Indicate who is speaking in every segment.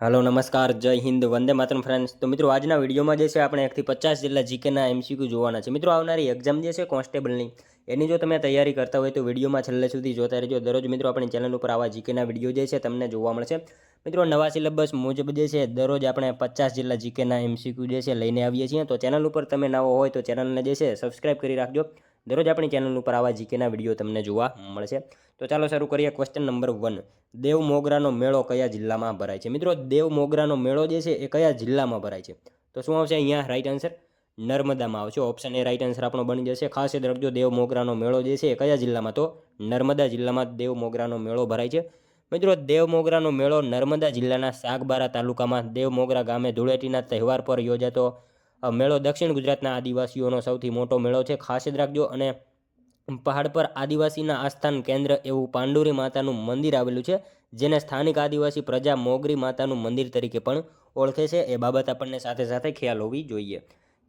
Speaker 1: Hello नमस्कार जय Hind Vande Mataram friends. तो मित्रों आज विडियोમાં જે છે આપણે 1 થી 50 જેટલા જીકેના એમસીક્યુ જોવાના છે। મિત્રો આવનારી એક્ઝામ જે છે કોન્સ્ટેબલની એની જો તમે તૈયારી કરતા હોય તો વિડિયોમાં છેલ્લે સુધી જોતા રહેજો। દરરોજ મિત્રો આપણી ચેનલ ઉપર આવા જીકેના વિડિયો જે છે તમને જોવા મળશે। મિત્રો નવા સિલેબસ મુજબ જે છે દરરોજ આપણે 50 જેટલા જીકેના એમસીક્યુ જે છે લઈને આવીએ છીએ। તો ચેનલ ઉપર તમે નવો હોય તો ચેનલને જે છે સબસ્ક્રાઇબ કરી રાખજો। દરરોજ આપણી ચેનલ ઉપર આવા જીકેના વિડિયો તમને જોવા મળશે। તો ચાલો શરૂ કરીએ। ક્વેશ્ચન નંબર 1, દેવ મોગરાનો મેળો કયા જિલ્લામાં ભરાય છે? મિત્રો દેવ મોગરાનો મેળો જે છે એ કયા જિલ્લામાં ભરાય છે? તો શું આવશે અહીંયા રાઈટ આન્સર? નર્મદામાં આવશે। ઓપ્શન એ રાઈટ આન્સર આપણો બની જશે। ખાસ યાદ રાખજો દેવ મોગરાનો મેળો જે છે એ કયા જિલ્લામાં? તો નર્મદા જિલ્લામાં દેવ મોગરાનો મેળો ભરાય છે। મિત્રો દેવ મોગરાનો મેળો નર્મદા જિલ્લાના સાગબારા તાલુકામાં દેવ મોગરા ગામે ધૂળેટીના તહેવાર પર યોજાતો મેળો દક્ષિણ ગુજરાતના આદિવાસીઓનો સૌથી મોટો મેળો છે। ખાસ યાદ રાખજો। અને પહાડ પર આદિવાસીના આસ્થાન કેન્દ્ર એવું પાંડુરી માતાનું મંદિર આવેલું છે, જેને સ્થાનિક આદિવાસી પ્રજા મોગરી માતાનું મંદિર તરીકે પણ ઓળખે છે। એ બાબત આપણને સાથે સાથે ખ્યાલ હોવી જોઈએ।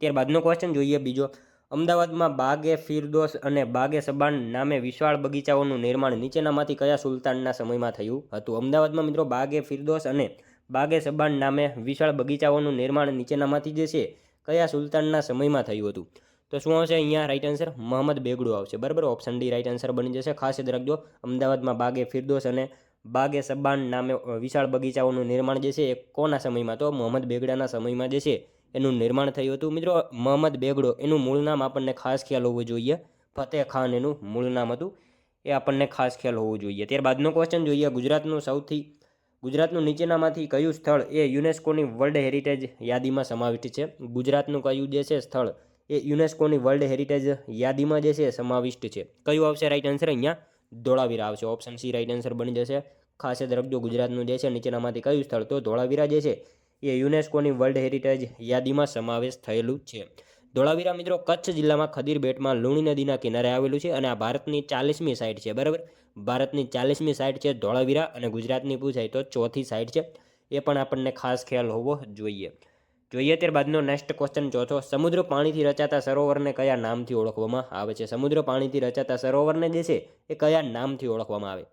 Speaker 1: ત્યારબાદનો ક્વેશ્ચન જોઈએ બીજો। અમદાવાદમાં બાગે ફિરદોસ અને બાગે સબાન નામે વિશાળ બગીચાઓનું નિર્માણ નીચેનામાંથી કયા સુલતાનના સમયમાં થયું હતું? અમદાવાદમાં મિત્રો બાગે ફિરદોસ અને બાગે સબાન નામે વિશાળ બગીચાઓનું નિર્માણ નીચેનામાંથી જે છે કયા સુલતાનના સમયમાં થયું હતું? તો શું આવશે અહીંયા રાઈટ આન્સર? મોહમ્મદ બેગડો આવશે। બરાબર, ઓપ્શન ડી રાઈટ આન્સર બની જશે। ખાસ યાદ રાખજો અમદાવાદમાં બાગે ફિરદોસ અને બાગે સબાન નામે વિશાળ બગીચાઓનું નિર્માણ જે છે એ કોના સમયમાં? તો મોહમ્મદ બેગડાના સમયમાં જે છે એનું નિર્માણ થયું હતું। મિત્રો મોહમ્મદ બેગડો એનું મૂળ નામ આપણને ખાસ ખ્યાલ હોવો જોઈએ। ફતેહ ખાન એનું મૂળ નામ હતું, એ આપણને ખાસ ખ્યાલ હોવો જોઈએ। ત્યારબાદનો ક્વેશ્ચન જોઈએ। ગુજરાતનું નીચેનામાંથી કયું સ્થળ એ યુનેસ્કોની વર્લ્ડ હેરિટેજ યાદીમાં સમાવિષ્ટ છે? ગુજરાતનું કયું જે છે સ્થળ એ યુનેસ્કોની વર્લ્ડ હેરિટેજ યાદીમાં જે છે સમાવિષ્ટ છે? કયું આવશે રાઈટ આન્સર? અહીંયા ધોળાવીરા આવશે। ઓપ્શન સી રાઈટ આન્સર બની જશે। ખાસ યાદ રાખજો ગુજરાતનું જે છે નીચેનામાંથી કયું સ્થળ? તો ધોળાવીરા જે છે એ યુનેસ્કોની વર્લ્ડ હેરિટેજ યાદીમાં સમાવેશ થયેલું છે। ધોળાવીરા મિત્રો કચ્છ જિલ્લામાં ખદીર બેટમાં લુણી નદીના કિનારે આવેલું છે અને આ ભારતની 40મી સાઇટ છે। બરાબર, ભારતની 40મી સાઇટ છે ધોળાવીરા, અને ગુજરાતની પૂછાય તો ચોથી સાઇટ છે। એ પણ આપણને ખાસ ખ્યાલ હોવો જોઈએ। ત્યારબાદનો નેક્સ્ટ ક્વેશ્ચન ચોથો। સમુદ્ર પાણીથી રચાતા સરોવરને કયા નામથી ઓળખવામાં આવે છે? સમુદ્ર પાણીથી રચાતા સરોવરને જે છે એ કયા નામથી ઓળખવામાં આવે?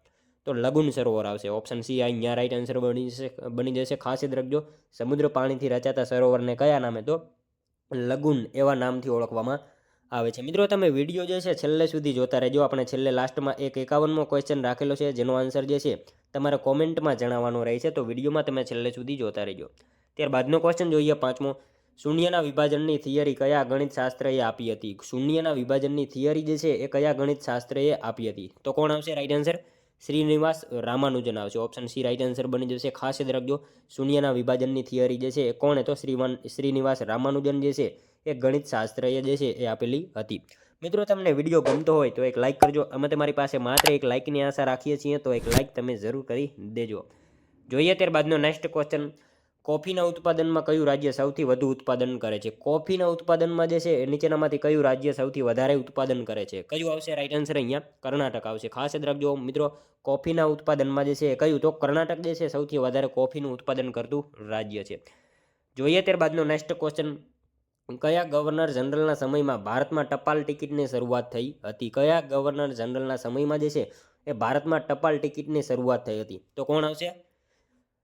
Speaker 1: તો લગુન સરોવર આવશે। ઓપ્શન સી અહીંયા રાઈટ આન્સર બની જશે। ખાસ યાદ રાખજો સમુદ્ર પાણીથી રચાતા સરોવરને કયા નામે? તો લગુન એવા નામથી ઓળખવામાં આવે છે। મિત્રો તમે વિડીયો જે છે છેલ્લે સુધી જોતા રહેજો। આપણે છેલ્લે લાસ્ટમાં એક 51મો ક્વેશ્ચન રાખેલો છે, જેનો આન્સર જે છે તમારે કોમેન્ટમાં જણાવવાનો રહેશે। તો વિડીયોમાં તમે છેલ્લે સુધી જોતા રહેજો। ત્યારબાદનો ક્વેશ્ચન જોઈએ પાંચમો। શૂન્યના વિભાજનની થિયરી કયા ગણિત શાસ્ત્રએ આપી હતી? શૂન્યના વિભાજનની થિયરી જે છે એ કયા ગણિત શાસ્ત્રએ આપી હતી? તો કોણ આવશે રાઈટ આન્સર? શ્રીનિવાસ રામાનુજન આવશે। ઓપ્શન સી રાઈટ આન્સર બની જશે। ખાસ યાદ રાખજો શૂન્યના વિભાજનની થિયરી જે છે એ કોણે? તો શ્રીનિવાસ રામાનુજન જે છે એ ગણિત શાસ્ત્રએ જે છે એ આપેલી હતી। મિત્રો તમને વિડીયો ગમતો હોય તો એક લાઇક કરજો। અમે તમારી પાસે માત્ર એક લાઇકની આશા રાખીએ છીએ, તો એક લાઇક તમે જરૂર કરી દેજો। ત્યારબાદનો નેક્સ્ટ ક્વેશ્ચન। કોફીના ઉત્પાદનમાં કયું રાજ્ય સૌથી વધુ ઉત્પાદન કરે છે? કોફીના ઉત્પાદનમાં જે છે નીચેનામાંથી કયું રાજ્ય સૌથી વધારે ઉત્પાદન કરે છે? કયું આવશે રાઈટ આન્સર? અહીંયા કર્ણાટક આવશે। ખાસ યાદ રાખજો મિત્રો કોફીના ઉત્પાદનમાં જે છે કયું? તો કર્ણાટક જે છે સૌથી વધારે કોફીનું ઉત્પાદન કરતું રાજ્ય છે। ત્યારબાદનો નેક્સ્ટ ક્વેશ્ચન। કયા ગવર્નર જનરલના સમયમાં ભારતમાં ટપાલ ટિકિટની શરૂઆત થઈ હતી? કયા ગવર્નર જનરલના સમયમાં જે છે એ ભારતમાં ટપાલ ટિકિટની શરૂઆત થઈ હતી? તો કોણ આવશે?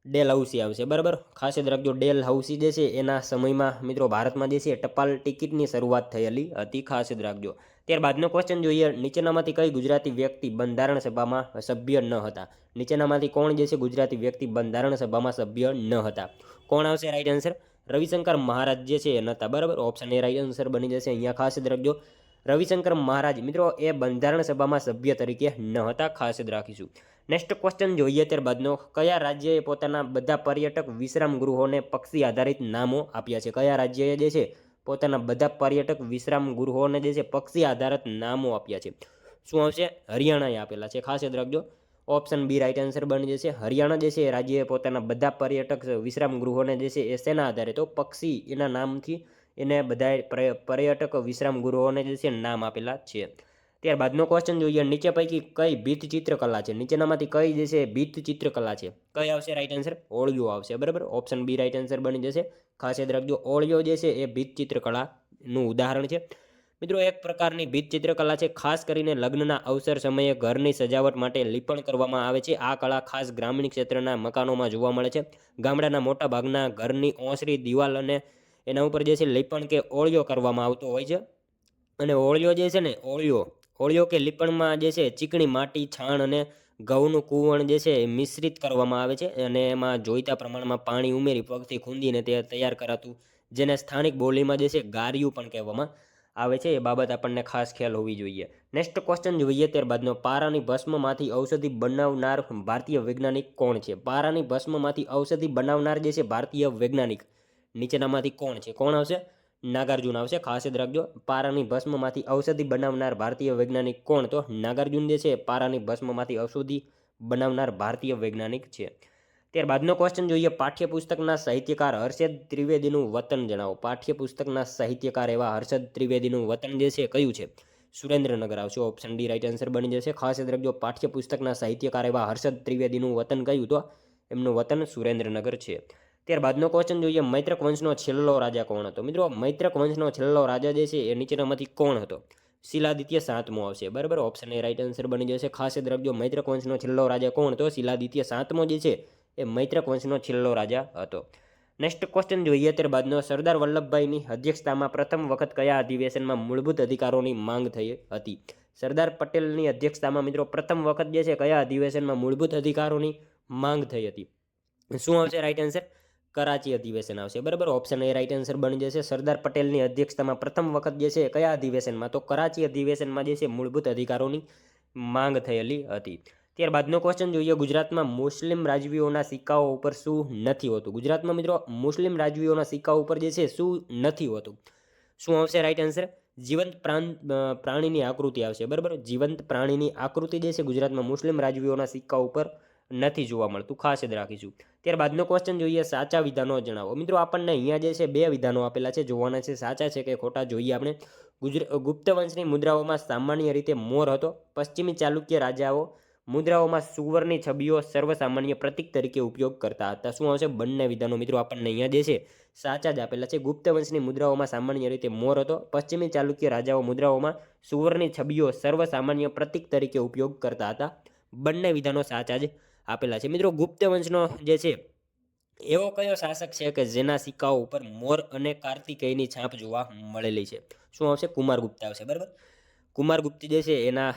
Speaker 1: ડેલ હાઉસી આવશે। બરાબર, ખાસ યાદ રાખજો ડેલ હાઉસી જે છે એના સમયમાં મિત્રો ભારતમાં જે છે ટપાલ ટિકિટની શરૂઆત થયેલી હતી। ખાસ યાદ રાખજો। ત્યારબાદનો ક્વેશ્ચન જોઈએ। નીચેનામાંથી કઈ ગુજરાતી વ્યક્તિ બંધારણ સભામાં સભ્ય ન હતા? નીચેનામાંથી કોણ જે છે ગુજરાતી વ્યક્તિ બંધારણ સભામાં સભ્ય ન હતા? કોણ આવશે રાઈટ આન્સર? રવિશંકર મહારાજ જે છે એ નહોતા। બરાબર, ઓપ્શન એ રાઈટ આન્સર બની જશે। અહીંયા ખાસ યાદ રાખજો રવિશંકર મહારાજ મિત્રો એ બંધારણ સભામાં સભ્ય તરીકે ન હતા। ખાસ યાદ રાખીશું। નેક્સ્ટ ક્વેશ્ચન જોઈએ ત્યારબાદનો। કયા રાજ્યએ પોતાના બધા પર્યટક વિશ્રામ ગૃહોને પક્ષી આધારિત નામો આપ્યા છે? કયા રાજ્યએ જે છે પોતાના બધા પર્યટક વિશ્રામ ગૃહોને જે છે પક્ષી આધારિત નામો આપ્યા છે? શું આવશે? હરિયાણાએ આપેલા છે। ખાસ યાદ રાખજો ઓપ્શન બી રાઈટ આન્સર બની જશે। હરિયાણા જે છે રાજ્યએ પોતાના બધા પર્યટક વિશ્રામ ગૃહોને જે છે એ શેના આધારે? તો પક્ષી એના નામથી એને બધા પર્યટક વિશ્રામ ગૃહોને જે છે નામ આપેલા છે। ત્યારબાદનો ક્વેશ્ચન જોઈએ। નીચે પૈકી કઈ ભીત ચિત્રકલા છે? નીચેનામાંથી કઈ જે છે ભીત ચિત્રકલા છે? કઈ આવશે રાઈટ આન્સર? ઓળિયો આવશે। બરાબર, ઓપ્શન બી રાઈટ આન્સર બની જશે। ખાસ યાદ રાખજો ઓળિયો જે છે એ ભીત ચિત્રકલાનું ઉદાહરણ છે। મિત્રો એક પ્રકારની ભીત ચિત્રકલા છે, ખાસ કરીને લગ્નના અવસર સમયે ઘરની સજાવટ માટે લીપણ કરવામાં આવે છે. આ કળા ખાસ ગ્રામીણ ક્ષેત્રના મકાનોમાં જોવા મળે છે. ગામડાના મોટા ભાગના ઘરની ઓસરી દિવાલ અને એના ઉપર જે છે લીપણ કે ઓળિયો કરવામાં આવતો હોય છે. અને ઓળિયો જે છે ને ઓળિયો કે લીપણમાં જે છે ચીકણી માટી, છાણ અને ઘઉંનું કૂવણ જે છે એ મિશ્રિત કરવામાં આવે છે અને એમાં જોઈતા પ્રમાણમાં પાણી ઉમેરી પગથી ખૂંદીને તે તૈયાર કરાતું, જેને સ્થાનિક બોલીમાં જે છે ગારિયું પણ કહેવામાં આવે છે. એ બાબત આપણને ખાસ ખ્યાલ હોવી જોઈએ. નેક્સ્ટ ક્વેશ્ચન જોઈએ ત્યારબાદનો, પારાની ભસ્મમાંથી ઔષધિ બનાવનાર ભારતીય વૈજ્ઞાનિક કોણ છે? પારાની ભસ્મમાંથી ઔષધિ બનાવનાર જે છે ભારતીય વૈજ્ઞાનિક નીચેનામાંથી કોણ છે? કોણ આવશે? નાગાર્જુન આવશે. ખાસ યાદ રાખજો, પારાની ભસ્મમાંથી ઔષધિ બનાવનાર ભારતીય વૈજ્ઞાનિક કોણ? તો નાગાર્જુન જે છે પારાની ભસ્મમાંથી ઔષધિ બનાવનાર ભારતીય વૈજ્ઞાનિક છે. ત્યારબાદનો ક્વેશ્ચન જોઈએ, પાઠ્યપુસ્તકના સાહિત્યકાર હર્ષદ ત્રિવેદીનું વતન જણાવો. પાઠ્યપુસ્તકના સાહિત્યકાર એવા હર્ષદ ત્રિવેદીનું વતન જે છે કયું છે? સુરેન્દ્રનગર આવશે. ઓપ્શન ડી રાઈટ આન્સર બની જશે. ખાસ યાદ રાખજો, પાઠ્યપુસ્તકના સાહિત્યકાર એવા હર્ષદ ત્રિવેદીનું વતન કયું? તો એમનું વતન સુરેન્દ્રનગર છે. ત્યારબાદનો ક્વેશ્ચન જોઈએ, મૈત્રક વંશનો છેલ્લો રાજા કોણ હતો? મિત્રો મૈત્રક વંશનો છેલ્લો રાજા જે છે એ નીચેનામાંથી કોણ હતો? શિલાદિત્ય સાતમો આવશે. બરાબર, ઓપ્શન એ રાઈટ આન્સર બની જશે. ખાસ યાદ રાખજો, મૈત્રક વંશનો છેલ્લો રાજા કોણ? તો શિલાદિત્ય સાતમો જે છે એ મૈત્રક વંશનો છેલ્લો રાજા હતો. નેક્સ્ટ ક્વેશ્ચન જોઈએ ત્યારબાદનો, સરદાર વલ્લભભાઈની અધ્યક્ષતામાં પ્રથમ વખત કયા અધિવેશનમાં મૂળભૂત અધિકારોની માંગ થઈ હતી? સરદાર પટેલની અધ્યક્ષતામાં મિત્રો પ્રથમ વખત જે છે કયા અધિવેશનમાં મૂળભૂત અધિકારોની માંગ થઈ હતી? શું આવશે રાઈટ આન્સર? કરાચી અધિવેશન આવશે. બરાબર, ઓપ્શન એ રાઈટ આન્સર બની જશે. સરદાર પટેલની અધ્યક્ષતામાં પ્રથમ વખત જે છે કયા અધિવેશનમાં? તો કરાચી અધિવેશનમાં જે છે મૂળભૂત અધિકારોની માંગ થયેલી હતી. ત્યારબાદનો ક્વેશ્ચન જોઈએ, ગુજરાતમાં મુસ્લિમ રાજવીઓના સિક્કાઓ ઉપર શું નથી હોતું? ગુજરાતમાં મિત્રો મુસ્લિમ રાજવીઓના સિક્કાઓ ઉપર જે છે શું નથી હોતું? શું આવશે રાઈટ આન્સર? જીવંત પ્રાણીની આકૃતિ આવશે. બરાબર, જીવંત પ્રાણીની આકૃતિ જે છે ગુજરાતમાં મુસ્લિમ રાજવીઓના સિક્કા ઉપર નથી જોવા મળતું. ખાસ યાદ રાખીશું. ત્યારબાદનો ક્વેશ્ચન જોઈએ, સાચા વિધાનો જણાવો. મિત્રો આપણને અહીંયા જે છે બે વિધાનો આપેલા છે, જોવાના છે. સાચા છે કે ખોટા જોઈએ આપણે. ગુપ્ત વંશની મુદ્રાઓમાં સામાન્ય રીતે મોર હતો. પશ્ચિમી ચાલુક્ય રાજાઓ મુદ્રાઓમાં સુવરની છબીઓ સર્વસામાન્ય પ્રતીક તરીકે ઉપયોગ કરતા હતા. શું આવશે? બંને વિધાનો મિત્રો આપણને અહીંયા જે છે સાચા જ આપેલા છે. ગુપ્ત વંશની મુદ્રાઓમાં સામાન્ય રીતે મોર હતો. પશ્ચિમી ચાલુક્ય રાજાઓ મુદ્રાઓમાં સુવરની છબીઓ સર્વસામાન્ય પ્રતીક તરીકે ઉપયોગ કરતા હતા. બંને વિધાનો સાચા જ આપેલા છે. મિત્રો ગુપ્ત વંશનો જે છે એવો કયો શાસક છે કે જેના સિક્કાઓ ઉપર મોર અને કાર્તિકેયની છાપ જોવા મળેલી છે? શું આવશે? કુમારગુપ્ત આવશે. બરાબર, કુમારગુપ્ત જે છે એના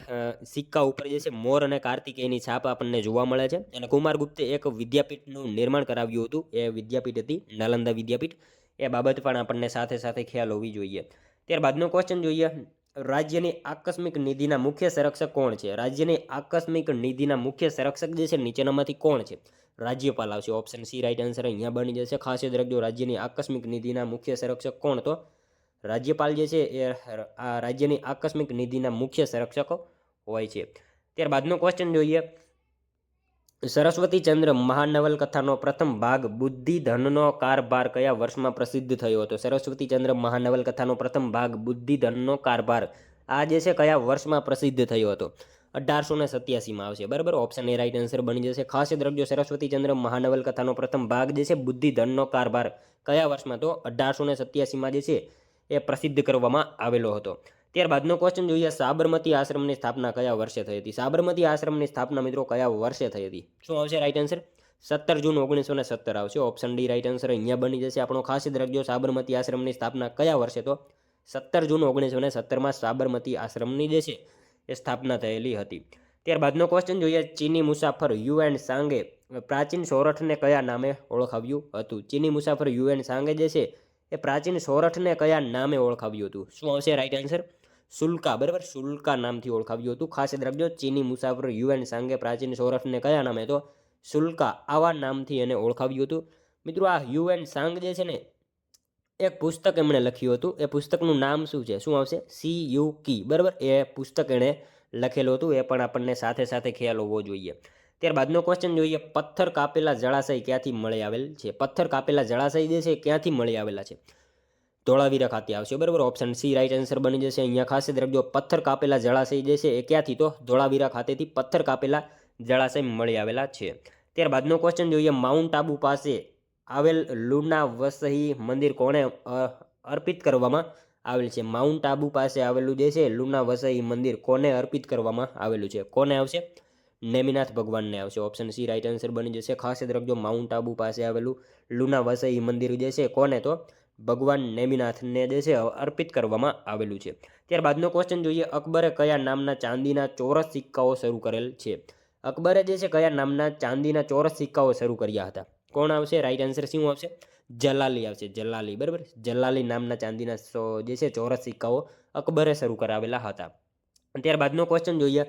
Speaker 1: સિક્કા ઉપર જે છે મોર અને કાર્તિકેયની છાપ આપણને જોવા મળે છે. અને કુમારગુપ્તે એક વિદ્યાપીઠનું નિર્માણ કરાવ્યું હતું. એ વિદ્યાપીઠ હતી નાલંદા વિદ્યાપીઠ. એ બાબત પણ આપણને સાથે સાથે ખ્યાલ હોવી જોઈએ. ત્યારબાદનો ક્વેશ્ચન જોઈએ, રાજ્યની આકસ્મિક નિધિના મુખ્ય સંરક્ષક કોણ છે? રાજ્યની આકસ્મિક નિધિના મુખ્ય સંરક્ષક જે છે નીચેનામાંથી કોણ છે? રાજ્યપાલ આવશે. ઓપ્શન સી રાઈટ આન્સર અહીંયા બની જશે. ખાસ યાદ રાખજો, રાજ્યની આકસ્મિક નિધિના મુખ્ય સંરક્ષક કોણ? તો રાજ્યપાલ જે છે એ આ રાજ્યની આકસ્મિક નિધિના મુખ્ય સંરક્ષકો હોય છે. ત્યારબાદનો ક્વેશ્ચન જોઈએ, સરસ્વતીચંદ્ર મહાનવલકથાનો પ્રથમ ભાગ બુદ્ધિધનનો કારભાર કયા વર્ષમાં પ્રસિદ્ધ થયો હતો? સરસ્વતીચંદ્ર મહાનવલકથાનો પ્રથમ ભાગ બુદ્ધિધનનો કારભાર આ જે છે કયા વર્ષમાં પ્રસિદ્ધ થયો હતો? 1887માં આવશે. બરાબર, ઓપ્શન એ રાઈટ આન્સર બની જશે. ખાસ યાદ રાખજો, સરસ્વતીચંદ્ર મહાનવલકથાનો પ્રથમ ભાગ જે છે બુદ્ધિધનનો કારભાર કયા વર્ષમાં? તો 1887માં જે છે એ પ્રસિદ્ધ કરવામાં આવેલો હતો. ત્યારબાદનો ક્વેશ્ચન જોઈએ, સાબરમતી આશ્રમની સ્થાપના કયા વર્ષે થઈ હતી? સાબરમતી આશ્રમની સ્થાપના મિત્રો કયા વર્ષે થઈ હતી? શું આવશે રાઈટ આન્સર? 17 જૂન 1917 આવશે. ઓપ્શન ડી રાઈટ આન્સર અહીંયા બની જશે આપણો. ખાસ યાદ રાખજો, સાબરમતી આશ્રમની સ્થાપના કયા વર્ષે? તો 17 જૂન 1917માં સાબરમતી આશ્રમની જે છે એ સ્થાપના થયેલી હતી. ત્યારબાદનો ક્વેશ્ચન જોઈએ, ચીની મુસાફર યુએન સાંગે પ્રાચીન સોરઠને કયા નામે ઓળખાવ્યું હતું? ચીની મુસાફર યુએન સાંગે જે છે એ પ્રાચીન સોરઠને કયા નામે ઓળખાવ્યું હતું? શું આવશે રાઈટ આન્સર? સુલકા. બરાબર, સુલકા નામથી ઓળખાવ્યું હતું. ખાસ યાદ રાખજો, ચીની મુસાફર યુએન સાંગે પ્રાચીન સૌરાષ્ટ્રને કયા નામે? તો સુલકા આવા નામથી એને ઓળખાવ્યું હતું. મિત્રો આ યુએન સાંગ જે છે ને એક પુસ્તક એમણે લખ્યું હતું. એ પુસ્તકનું નામ શું છે? શું આવશે? CUK. બરાબર, એ પુસ્તક એણે લખેલું હતું. એ પણ આપણને સાથે સાથે ખ્યાલ હોવો જોઈએ. ત્યારબાદનો ક્વેશ્ચન જોઈએ, પથ્થર કાપેલા જળાશય ક્યાંથી મળી આવેલ છે? પથ્થર કાપેલા જળાશય જે છે ક્યાંથી મળી આવેલા છે? ધોળાવીરા ખાતે આવશે. બરાબર, ઓપ્શન સી રાઈટ આન્સર બની જશે. અહીંયા ખાસ યાદ રાખજો, પથ્થર કાપેલા જળાશય જે છે એ ક્યાંથી? તો ધોળાવીરા ખાતેથી પથ્થર કાપેલા જળાશય મળી આવેલા છે. ત્યારબાદનો ક્વેશ્ચન જોઈએ, માઉન્ટ આબુ પાસે આવેલ લુના વસહી મંદિર કોણે અર્પિત કરવામાં આવેલ છે. માઉન્ટ આબુ પાસે આવેલું જે છે લુના વસઈ મંદિર કોને અર્પિત કરવામાં આવેલું છે? કોને આવશે? નેમિનાથ ભગવાનને આવશે. ઓપ્શન સી રાઈટ આન્સર બની જશે. ખાસ યાદ રાખજો, માઉન્ટ આબુ પાસે આવેલું લુના વસઈ મંદિર જે છે કોને? તો ભગવાન નેમિનાથને જે છે અર્પિત કરવામાં આવેલું છે. ત્યારબાદનો ક્વેશ્ચન જોઈએ, અકબરે કયા નામના ચાંદીના ચોરસ સિક્કાઓ શરૂ કરેલ છે? અકબરે જે છે કયા નામના ચાંદીના ચોરસ સિક્કાઓ શરૂ કર્યા હતા? કોણ આવશે? રાઈટ આન્સર શું આવશે? જલાલી આવશે. જલાલી, બરાબર. જલાલી નામના ચાંદીના જે છે ચોરસ સિક્કાઓ અકબરે શરૂ કરાવેલા હતા. ત્યારબાદનો ક્વેશ્ચન જોઈએ,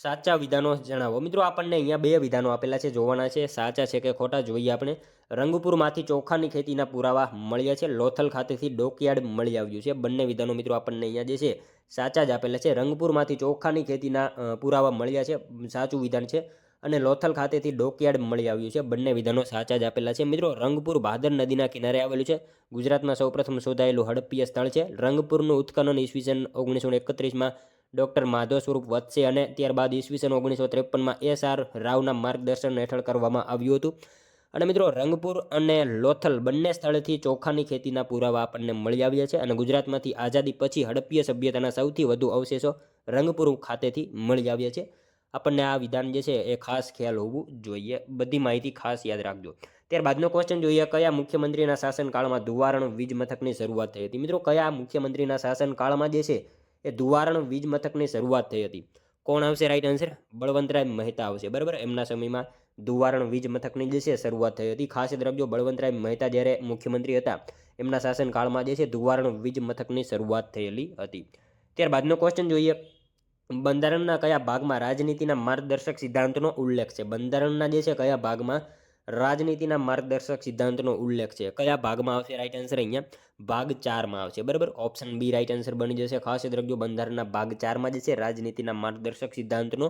Speaker 1: સાચા વિધાનો જણાવો. મિત્રો આપણને અહીંયા 2 વિધાનો આપેલા છે, જોવાના છે સાચા છે કે ખોટા. જોઈએ આપણે. રંગપુરમાંથી ચોખાની ખેતીના પુરાવા મળ્યા છે. લોથલ ખાતેથી ડોકયાર્ડ મળી આવ્યું છે. બંને વિધાનો મિત્રો આપણને અહીંયા જે છે સાચા જ આપેલા છે. રંગપુરમાંથી ચોખાની ખેતીના પુરાવા મળ્યા છે, સાચું વિધાન છે. અને લોથલ ખાતેથી ડોકયાર્ડ મળી આવ્યું છે. બંને વિધાનો સાચા જ આપેલા છે. મિત્રો, રંગપુર ભાદર નદીના કિનારે આવેલું છે. ગુજરાતમાં સૌપ્રથમ શોધાયેલું હડપ્પીય સ્થળ છે. રંગપુરનું ઉત્ખનન ઈસવીસન 1931માં ડૉક્ટર માધવ સ્વરૂપ વચ્ચે અને ત્યારબાદ ઈસવીસન 1953માં SR રાવના માર્ગદર્શન હેઠળ કરવામાં આવ્યું હતું. અને મિત્રો, રંગપુર અને લોથલ બંને સ્થળેથી ચોખાની ખેતીના પુરાવા આપણને મળી આવ્યા છે. અને ગુજરાતમાંથી આઝાદી પછી હડપ્પીય સભ્યતાના સૌથી વધુ અવશેષો રંગપુર ખાતેથી મળી આવ્યા છે. આપણને આ વિધાન જે છે એ ખાસ ખ્યાલ હોવું જોઈએ. બધી માહિતી ખાસ યાદ રાખજો. ત્યારબાદનો ક્વેશ્ચન જોઈએ, કયા મુખ્યમંત્રીના શાસનકાળમાં ધુવારણ વીજ મથકની શરૂઆત થઈ હતી? મિત્રો, કયા મુખ્યમંત્રીના શાસનકાળમાં જે છે એ ધુવારણ વીજ મથકની શરૂઆત થઈ હતી? કોણ આવશે? રાઈટ આન્સર બળવંતરાય મહેતા આવશે, બરાબર. એમના સમયમાં ધુવારણ વીજ મથકની જે છે શરૂઆત થઈ હતી. ખાસ યાદ રાખજો, બળવંતરાય મહેતા જ્યારે મુખ્યમંત્રી હતા એમના શાસનકાળમાં જે છે ધુવારણ વીજ મથકની શરૂઆત થયેલી હતી. ત્યારબાદનો ક્વેશ્ચન જોઈએ, બંધારણના કયા ભાગમાં રાજનીતિના માર્ગદર્શક સિદ્ધાંતનો ઉલ્લેખ છે? બંધારણના જે છે કયા ભાગમાં રાજનીતિના માર્ગદર્શક સિદ્ધાંતનો ઉલ્લેખ છે? કયા ભાગમાં આવશે? રાઈટ આન્સર અહીંયા ભાગ 4માં આવશે, બરાબર. ઓપ્શન બી રાઈટ આન્સર બની જશે. ખાસ યાદ રાખજો, બંધારણના ભાગ 4માં જે છે રાજનીતિના માર્ગદર્શક સિદ્ધાંતનો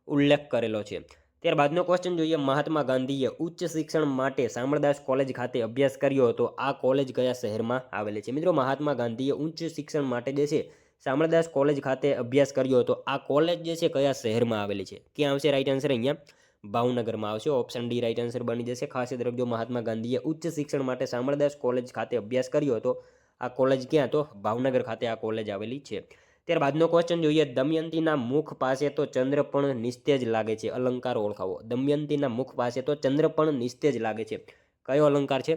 Speaker 1: ઉલ્લેખ કરેલો છે. ત્યારબાદનો ક્વેશ્ચન જોઈએ, મહાત્મા ગાંધીએ ઉચ્ચ શિક્ષણ માટે શામળદાસ કોલેજ ખાતે અભ્યાસ કર્યો હતો. આ કોલેજ કયા શહેરમાં આવેલી છે? મિત્રો, મહાત્મા ગાંધીએ ઉચ્ચ શિક્ષણ માટે જે છે શામળદાસ કોલેજ ખાતે અભ્યાસ કર્યો હતો. આ કોલેજ જે છે કયા શહેરમાં આવેલી છે? ક્યાં આવશે? રાઈટ આન્સર અહીંયા ભાવનગરમાં આવશે. ઓપ્શન ડી રાઈટ આન્સર બની જશે. ખાસ યાદ રાખજો, મહાત્મા ગાંધીએ ઉચ્ચ શિક્ષણ માટે શામળદાસ કોલેજ ખાતે અભ્યાસ કર્યો હતો. આ કોલેજ ક્યાં? તો ભાવનગર ખાતે આ કોલેજ આવેલી છે. ત્યારબાદનો ક્વેશ્ચન જોઈએ, દમયંતીના મુખ પાસે તો ચંદ્ર પણ નિસ્તેજ લાગે છે. અલંકાર ઓળખાવો. દમયંતીના મુખ પાસે તો ચંદ્ર પણ નિસ્તેજ લાગે છે. કયો અલંકાર છે?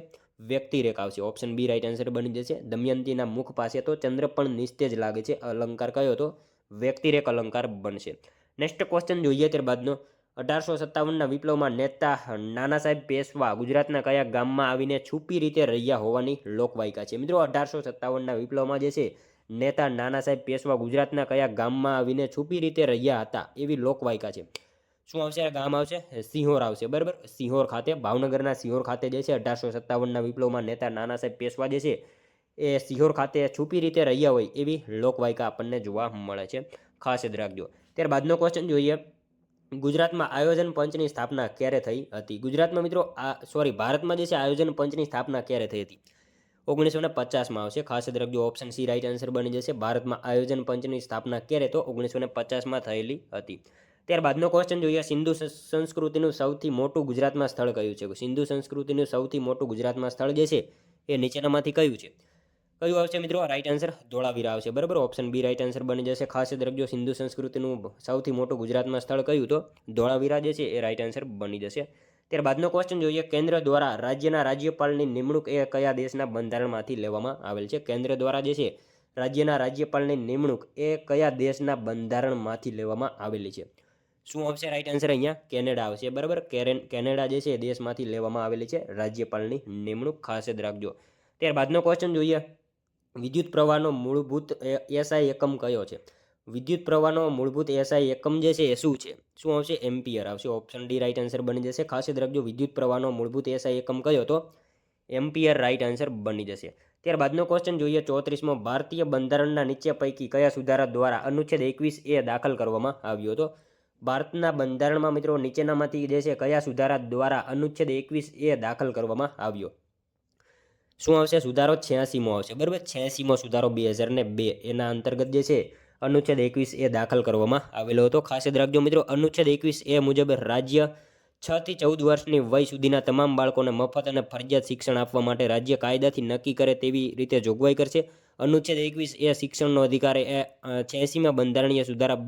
Speaker 1: વ્યક્તિરેખ આવશે. ઓપ્શન બી રાઈટ આન્સર બની જશે. દમયંતીના મુખ પાસે તો ચંદ્ર પણ નિસ્તેજ લાગે છે. અલંકાર કયો? તો વ્યક્તિરેખ અલંકાર બનશે. નેક્સ્ટ ક્વેશ્ચન જોઈએ ત્યારબાદનો, 1857ના વિપ્લવમાં નેતા નાના સાહેબ પેશવા ગુજરાતના કયા ગામમાં આવીને છુપી રીતે રહ્યા હોવાની લોકવાયકા છે? મિત્રો, 1857ના વિપ્લવમાં જે છે નેતા નાના સાહેબ પેશવા ગુજરાતના કયા ગામમાં આવીને છુપી રીતે રહ્યા હતા એવી લોકવાયકા છે? શું આવશે? આ ગામ આવશે સિંહોર આવશે, બરાબર. સિંહોર ખાતે, ભાવનગરના સિંહોર ખાતે જે છે 1857ના વિપ્લવમાં નેતા નાના સાહેબ પેશવા જે છે એ સિંહોર ખાતે છુપી રીતે રહ્યા હોય એવી લોકવાયકા આપણને જોવા મળે છે. ખાસ યાદ રાખજો. ત્યારબાદનો ક્વેશ્ચન જોઈએ, ગુજરાતમાં આયોજન પંચની સ્થાપના ક્યારે થઈ હતી? ગુજરાતમાં મિત્રો ભારતમાં જે છે આયોજન પંચની સ્થાપના ક્યારે થઈ હતી? 1950માં આવશે. ખાસ યાદ રાખજો, ઓપ્શન સી રાઈટ આન્સર બની જશે. ભારતમાં આયોજન પંચની સ્થાપના ક્યારે? તો 1950માં થયેલી હતી. ત્યારબાદનો ક્વેશ્ચન જોઈએ, સિંધુ સંસ્કૃતિનું સૌથી મોટું ગુજરાતમાં સ્થળ કયું છે? સિંધુ સંસ્કૃતિનું સૌથી મોટું ગુજરાતમાં સ્થળ જે છે એ નીચેનામાંથી કયું છે? કયું આવશે મિત્રો? રાઈટ આન્સર ધોળાવીરા આવશે, બરાબર. ઓપ્શન બી રાઈટ આન્સર બની જશે. ખાસ યાદ રાખજો, સિંધુ સંસ્કૃતિનું સૌથી મોટું ગુજરાતમાં સ્થળ કયું? તો ધોળાવીરા જે છે એ રાઈટ આન્સર બની જશે. ત્યારબાદનો ક્વેશ્ચન જોઈએ, કેન્દ્ર દ્વારા રાજ્યના રાજ્યપાલની નિમણૂક એ કયા દેશના બંધારણમાંથી લેવામાં આવેલ છે? કેન્દ્ર દ્વારા જે છે રાજ્યના રાજ્યપાલની નિમણૂક એ કયા દેશના બંધારણમાંથી લેવામાં આવેલી છે? શું આવશે? રાઈટ આન્સર અહીંયા કેનેડા આવશે, બરાબર. કેનેડા જે છે દેશમાંથી લેવામાં આવેલી છે રાજ્યપાલની નિમણૂક. ખાસ યાદ રાખજો. ત્યારબાદનો ક્વેશ્ચન જોઈએ, વિદ્યુત પ્રવાહનો મૂળભૂત એસઆઈ એકમ કયો છે? વિદ્યુત પ્રવાહનો મૂળભૂત એસઆઈ એકમ જે છે એ શું છે? શું આવશે? એમ્પિયર આવશે. ઓપ્શન ડી રાઈટ આન્સર બની જશે. ખાસ યાદ રાખજો, વિદ્યુત પ્રવાહનો મૂળભૂત એસઆઈ એકમ કયો? તો એમ્પિયર રાઈટ આન્સર બની જશે. ત્યારબાદનો ક્વેશ્ચન જોઈએ, 34મો, ભારતીય બંધારણના નીચે પૈકી કયા સુધારા દ્વારા અનુચ્છેદ 21A દાખલ કરવામાં આવ્યો હતો? ભારતના બંધારણમાં મિત્રો નીચેનામાંથી જે છે કયા સુધારા દ્વારા અનુચ્છેદ 21A દાખલ કરવામાં આવ્યો? શું આવશે? સુધારો 86મો આવશે, બરાબર. 86મો સુધારો 2002 એના અંતર્ગત જે છે અનુચ્છેદ 21A દાખલ કરવામાં આવેલો હતો. ખાસ યાદ રાખજો મિત્રો, અનુચ્છેદ 21A મુજબ રાજ્ય 6 થી 14 વર્ષની વય સુધીના તમામ બાળકોને મફત અને ફરજિયાત શિક્ષણ આપવા માટે રાજ્ય કાયદાથી નક્કી કરે તેવી રીતે જોગવાઈ કરશે. અનુચ્છેદ 21 એ શિક્ષણનો અધિકાર એ 86માં બંધારણીય સુધારા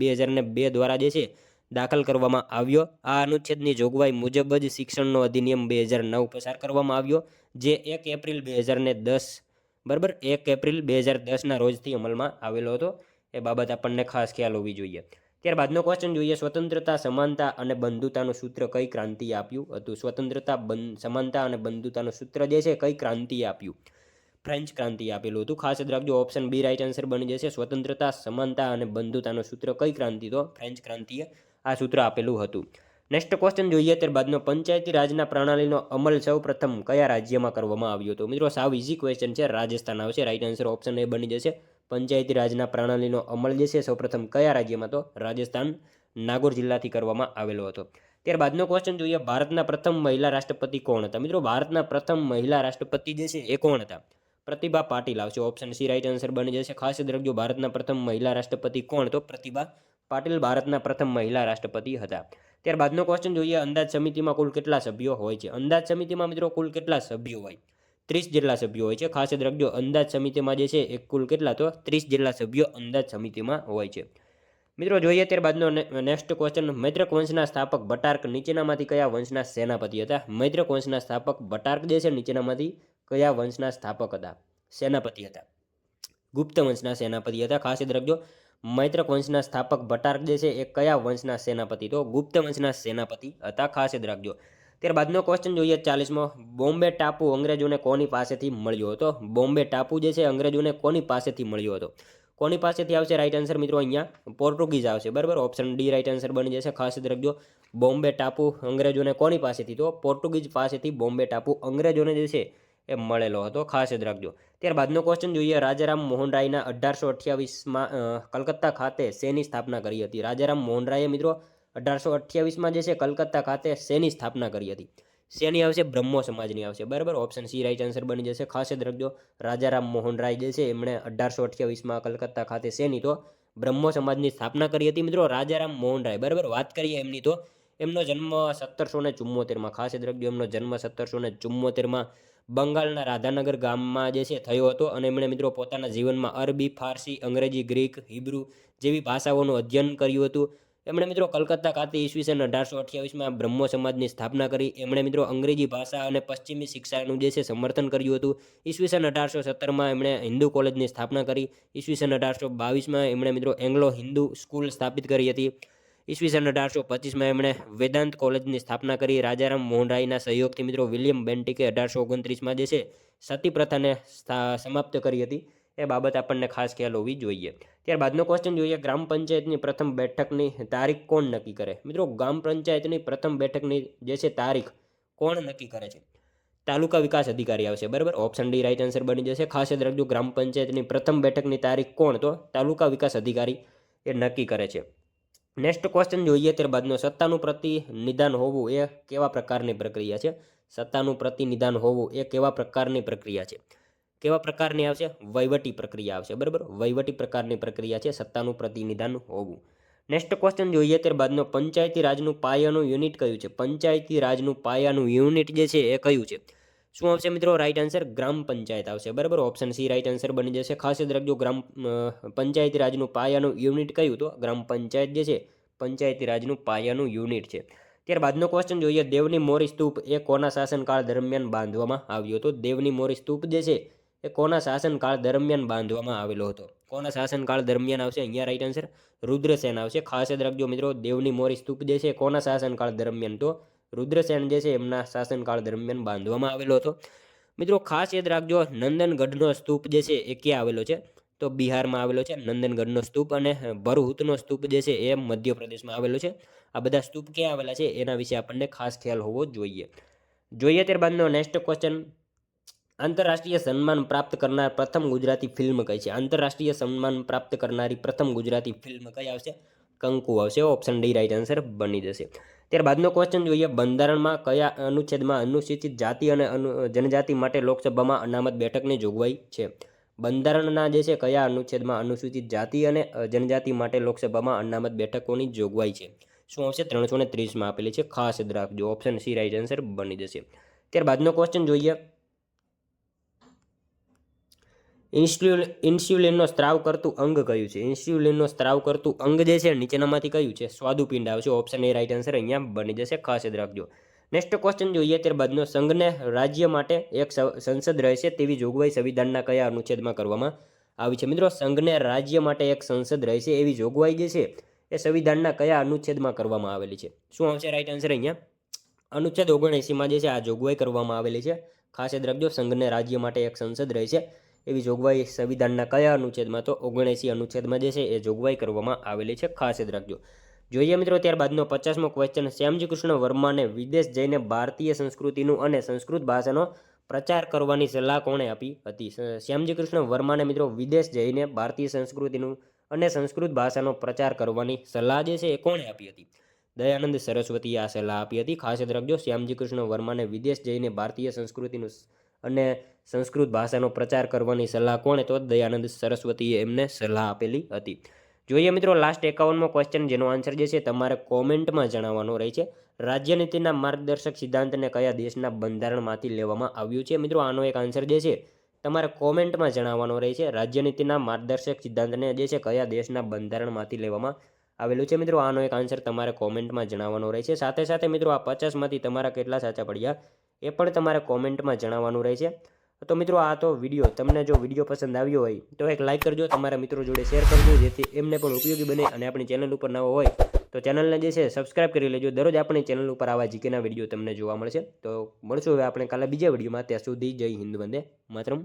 Speaker 1: 2002 દ્વારા જે છે દાખલ કરવામાં આવ્યો. આ અનુચ્છેદની જોગવાઈ મુજબ જ શિક્ષણનો અધિનિયમ 2009 પસાર કરવામાં આવ્યો, જે 1 એપ્રિલ 2010 બરાબર 1 એપ્રિલ 2010ના રોજથી અમલમાં આવેલો હતો. એ બાબત આપણને ખાસ ખ્યાલ હોવી જોઈએ. ત્યારબાદનો ક્વેશ્ચન જોઈએ, સ્વતંત્રતા, સમાનતા અને બંધુતાનું સૂત્ર કઈ ક્રાંતિએ આપ્યું હતું? સ્વતંત્રતા, સમાનતા અને બંધુતાનું સૂત્ર જે છે કઈ ક્રાંતિએ આપ્યું? ફ્રેન્ચ ક્રાંતિએ આપેલું હતું. ખાસ યાદ રાખજો, ઓપ્શન બી રાઈટ આન્સર બની જશે. સ્વતંત્રતા, સમાનતા અને બંધુતાનું સૂત્ર કઈ ક્રાંતિ? તો ફ્રેન્ચ ક્રાંતિએ આ સૂત્ર આપેલું હતું. નેક્સ્ટ ક્વેશ્ચન જોઈએ, ત્યારબાદનો પંચાયતી રાજના પ્રણાલીનો અમલ સૌ પ્રથમ કયા રાજ્યમાં કરવામાં આવ્યો હતો? મિત્રો સાવ ઇઝી ક્વેશ્ચન છે, રાજસ્થાન આવશે. રાઈટ આન્સર ઓપ્શન એ બની જશે. પંચાયતી રાજના પ્રણાલીનો અમલ જે છે સૌપ્રથમ કયા રાજ્યમાં? તો રાજસ્થાન, નાગોર જિલ્લાથી કરવામાં આવેલો હતો. ત્યારબાદનો ક્વેશ્ચન જોઈએ, ભારતના પ્રથમ મહિલા રાષ્ટ્રપતિ કોણ હતા? મિત્રો ભારતના પ્રથમ મહિલા રાષ્ટ્રપતિ જે છે એ કોણ હતા? પ્રતિભા પાટીલ આવશે. ઓપ્શન સી રાઈટ આન્સર બની જશે. ખાસ યાદ રાખજો, ભારતના પ્રથમ મહિલા રાષ્ટ્રપતિ કોણ? તો પ્રતિભા પાટીલ ભારતના પ્રથમ મહિલા રાષ્ટ્રપતિ હતા. ત્યારબાદનો ક્વેશ્ચન જોઈએ, અંદાજ સમિતિમાં કુલ કેટલા સભ્યો હોય છે? અંદાજ સમિતિમાં મિત્રો કુલ કેટલા સભ્યો હોય? 30 જેટલા સભ્યો હોય છે. ખાસ યાદ રાખજો, અંદાજ સમિતિમાં જે છે એ કુલ કેટલા? તો 30 જેટલા સભ્યો અંદાજ સમિતિમાં હોય છે. મિત્રો જોઈએ ત્યારબાદનો નેક્સ્ટ ક્વેશ્ચન, મૈત્રક વંશના સ્થાપક ભટ્ટાર્ક નીચેનામાંથી કયા વંશના સેનાપતિ હતા? મૈત્રક વંશના સ્થાપક ભટ્ટાર્ક જે છે નીચેનામાંથી કયા વંશના સ્થાપક હતા? સેનાપતિ હતા. ગુપ્ત વંશના સેનાપતિ હતા. ખાસ યાદ રાખજો, મૈત્રક વંશના સ્થાપક ભટ્ટાર્ક જે છે એ કયા વંશના સેનાપતિ? તો ગુપ્ત વંશના સેનાપતિ હતા. ખાસ યાદ રાખજો. ત્યારબાદનો ક્વેશ્ચન જોઈએ 40મો, બોમ્બે ટાપુ અંગ્રેજોને કોની પાસેથી મળ્યો હતો? બોમ્બે ટાપુ જે છે અંગ્રેજોને કોની પાસેથી મળ્યો હતો? કોની પાસેથી આવશે રાઈટ આન્સર? મિત્રો અહીંયા પોર્ટુગીઝ આવશે. બરાબર, ઓપ્શન ડી રાઈટ આન્સર બની જશે. ખાસ યાદ રાખજો, બોમ્બે ટાપુ અંગ્રેજોને કોની પાસેથી? તો પોર્ટુગીઝ પાસેથી બોમ્બે ટાપુ અંગ્રેજોને જે છે એ મળેલો હતો. ખાસ યાદ રાખજો. ત્યારબાદનો ક્વેશ્ચન જોઈએ, રાજારામ મોહન રાયના 1828માં કલકત્તા ખાતે શેની સ્થાપના કરી હતી? રાજારામ મોહન રાયે મિત્રો 1828માં જે છે કલકત્તા ખાતે શેની સ્થાપના કરી હતી? શેની આવશે? બ્રહ્મો સમાજની આવશે. બરાબર, ઓપ્શન સી રાઈટ આન્સર બની જશે. ખાસ યાદ રાખજો, રાજારામ મોહન રાય જે છે એમણે 1828માં કલકત્તા ખાતે શેની? તો બ્રહ્મો સમાજની સ્થાપના કરી હતી. મિત્રો રાજારામ મોહન રાય, બરાબર, વાત કરીએ એમની તો એમનો જન્મ 1774માં. ખાસ યાદ રાખજો, એમનો જન્મ 1774માં બંગાળના રાધાનગર ગામમાં જે છે થયો હતો. અને એમણે મિત્રો પોતાના જીવનમાં અરબી, ફારસી, અંગ્રેજી, ગ્રીક, હિબ્રુ જેવી ભાષાઓનું અધ્યયન કર્યું હતું. એમણે મિત્રો કલકત્તા ખાતે ઈસવીસન 1828માં બ્રહ્મો સમાજની સ્થાપના કરી. એમણે મિત્રો અંગ્રેજી ભાષા અને પશ્ચિમી શિક્ષાનું જે છે સમર્થન કર્યું હતું. ઈસવીસન 1817માં એમણે હિન્દુ કોલેજની સ્થાપના કરી. ઈસવીસન 1822માં એમણે મિત્રો એંગ્લો હિન્દુ સ્કૂલ સ્થાપિત કરી હતી. ઈસવીસન 1825માં એમણે વેદાંત કોલેજની સ્થાપના કરી. રાજારામ મોહન રાયના સહયોગથી મિત્રો વિલિયમ બેન્ટિકે 1829માં જે છે સતી પ્રથાને સમાપ્ત કરી હતી. એ બાબત આપણને ખાસ ખ્યાલ હોવી જોઈએ. ત્યારબાદનો ક્વેશ્ચન જોઈએ, ગ્રામ પંચાયતની પ્રથમ બેઠકની તારીખ કોણ નક્કી કરે? મિત્રો ગ્રામ પંચાયતની પ્રથમ બેઠકની જે છે તારીખ કોણ નક્કી કરે છે? તાલુકા વિકાસ અધિકારી આવશે. બરાબર, ઓપ્શન ડી રાઈટ આન્સર બની જશે. ખાસ યાદ રાખજો, ગ્રામ પંચાયતની પ્રથમ બેઠકની તારીખ કોણ? તો તાલુકા વિકાસ અધિકારી એ નક્કી કરે છે. નેક્સ્ટ ક્વેશ્ચન જોઈએ ત્યારબાદનો, સત્તાનું પ્રતિનિધાન હોવું એ કેવા પ્રકારની પ્રક્રિયા છે? સત્તાનું પ્રતિનિધાન હોવું એ કેવા પ્રકારની પ્રક્રિયા છે? કેવા પ્રકારની આવશે? વહીવટી પ્રક્રિયા આવશે. બરાબર, વહીવટી પ્રકારની પ્રક્રિયા છે સત્તાનું પ્રતિનિધાન હોવું. નેક્સ્ટ ક્વેશ્ચન જોઈએ ત્યારબાદનો, પંચાયતી રાજનું પાયાનું યુનિટ કયું છે? પંચાયતી રાજનું પાયાનું યુનિટ જે છે એ કયું છે? શું આવશે મિત્રો? રાઈટ આન્સર ગ્રામ પંચાયત આવશે. બરાબર, ઓપ્શન સી રાઈટ આન્સર બની જશે. ખાસ યાદ રાખજો, પંચાયતી રાજનું પાયાનું યુનિટ કયું? તો ગ્રામ પંચાયત જે છે પંચાયતી રાજનું પાયાનું યુનિટ છે. ત્યારબાદનો ક્વેશ્ચન જોઈએ, દેવની મોરી સ્તૂપ એ કોના શાસનકાળ દરમિયાન બાંધવામાં આવ્યો હતો? દેવની મોરી સ્તૂપ જે છે એ કોના શાસનકાળ દરમિયાન બાંધવામાં આવેલો હતો? કોના શાસનકાળ દરમિયાન આવશે? અહીંયા રાઈટ આન્સર રુદ્રસેન આવશે. ખાસ યાદ રાખજો મિત્રો, દેવની મોરી સ્તૂપ જે છે કોના શાસનકાળ દરમિયાન? તો રુદ્રસેન જે છે એમના શાસનકાળ દરમિયાન બાંધવામાં આવેલો હતો. મિત્રો ખાસ યાદ રાખજો, નંદનગઢનો સ્તૂપ જે છે એ ક્યાં આવેલો છે? તો બિહારમાં આવેલો છે નંદનગઢનો સ્તૂપ. અને ભરહુતનો સ્તૂપ જે છે એ મધ્યપ્રદેશમાં આવેલો છે. આ બધા સ્તૂપ ક્યાં આવેલા છે એના વિશે આપણને ખાસ ખ્યાલ હોવો જોઈએ. ત્યારબાદનો નેક્સ્ટ ક્વેશ્ચન, આંતરરાષ્ટ્રીય સન્માન પ્રાપ્ત કરનાર પ્રથમ ગુજરાતી ફિલ્મ કઈ છે? આંતરરાષ્ટ્રીય સન્માન પ્રાપ્ત કરનારી પ્રથમ ગુજરાતી ફિલ્મ કઈ આવશે? કંકુ આવશે. ઓપ્શન ડી રાઈટ આન્સર બની જશે. ત્યારબાદનો ક્વેશ્ચન જોઈએ, બંધારણમાં કયા અનુચ્છેદમાં અનુસૂચિત જાતિ અને જનજાતિ માટે લોકસભામાં અનામત બેઠકની જોગવાઈ છે? બંધારણના જે છે કયા અનુચ્છેદમાં અનુસૂચિત જાતિ અને જનજાતિ માટે લોકસભામાં અનામત બેઠકોની જોગવાઈ છે? શું આવશે? 330માં આપેલી છે. ખાસ યાદ રાખજો, ઓપ્શન સી રાઈટ આન્સર બની જશે. ત્યારબાદનો ક્વેશ્ચન જોઈએ, ઇન્સ્યુલિનનો સ્ત્રાવ કરતું અંગ કયું છે? ઇન્સ્યુલિનનો સ્ત્રાવ કરતું અંગ જે છે નીચેનામાંથી કયું છે? સ્વાદુપિંડ આવશે. ઓપ્શન એ રાઈટ આન્સર અહીંયા બની જશે. ખાસ યાદ રાખજો. નેક્સ્ટ ક્વેશ્ચન જોઈએ ત્યારબાદનો. સંઘને રાજ્ય માટે એક સંસદ રહેશે તેવી જોગવાઈ સંવિધાનના કયા અનુચ્છેદમાં કરવામાં આવી છે? મિત્રો, સંઘને રાજ્ય માટે એક સંસદ રહેશે એવી જોગવાઈ જે છે એ સંવિધાનના કયા અનુચ્છેદમાં કરવામાં આવેલી છે? શું આવશે રાઈટ આન્સર અહીંયા? અનુચ્છેદ 79માં જે છે આ જોગવાઈ કરવામાં આવેલી છે. ખાસ યાદ રાખજો. સંઘને રાજ્ય માટે એક સંસદ રહેશે એવી જોગવાઈ સંવિધાનના કયા અનુચ્છેદમાં? તો 79 અનુચ્છેદમાં જે છે એ જોગવાઈ કરવામાં આવેલી છે. ખાસ યાદ રાખજો. જોઈએ મિત્રો ત્યારબાદનો 50મો ક્વેશ્ચન. શ્યામજી કૃષ્ણ વર્માને વિદેશ જઈને ભારતીય સંસ્કૃતિનું અને સંસ્કૃત ભાષાનો પ્રચાર કરવાની સલાહ કોણે આપી હતી? શ્યામજી કૃષ્ણ વર્માને મિત્રો વિદેશ જઈને ભારતીય સંસ્કૃતિનું અને સંસ્કૃત ભાષાનો પ્રચાર કરવાની સલાહ જે છે એ કોણે આપી હતી? દયાનંદ સરસ્વતીએ આ સલાહ આપી હતી. ખાસ યાદ રાખજો. શ્યામજી કૃષ્ણ વર્માને વિદેશ જઈને ભારતીય સંસ્કૃતિનું અને સંસ્કૃત ભાષાનો પ્રચાર કરવાની સલાહ કોણે? તો દયાનંદ સરસ્વતીએ એમને સલાહ આપેલી હતી. જોઈએ મિત્રો લાસ્ટ 51મો ક્વેશ્ચન, જેનો આન્સર જે છે તમારે કોમેન્ટમાં જણાવવાનો રહે છે. રાજ્યનીતિના માર્ગદર્શક સિદ્ધાંતને કયા દેશના બંધારણમાંથી લેવામાં આવ્યું છે? મિત્રો, આનો એક આન્સર જે છે તમારે કોમેન્ટમાં જણાવવાનો રહે છે. રાજ્યનીતિના માર્ગદર્શક સિદ્ધાંતને જે છે કયા દેશના બંધારણમાંથી લેવામાં આવેલું છે? મિત્રો, આનો એક આન્સર તમારે કોમેન્ટમાં જણાવવાનો રહે છે. સાથે સાથે મિત્રો આ 50માંથી તમારા કેટલા સાચા પડ્યા એ પણ તમારે કોમેન્ટમાં જણાવવાનું રહે છે. તો મિત્રો આ તો વિડીયો, તમને જો વિડીયો પસંદ આવ્યો હોય તો એક લાઇક કરજો, તમારા મિત્રો જોડે શેર કરજો, જેથી એમને પણ ઉપયોગી બને. અને આપણી ચેનલ ઉપર નવો હોય તો ચેનલને જે છે સબસ્ક્રાઇબ કરી લેજો. દરરોજ આપણી ચેનલ ઉપર આવા જીકેના વિડીયો તમને જોવા મળશે. તો મળશું હવે આપણે કાલે બીજા વિડીયોમાં. ત્યાં સુધી જય હિન્દ, વંદે માતરમ.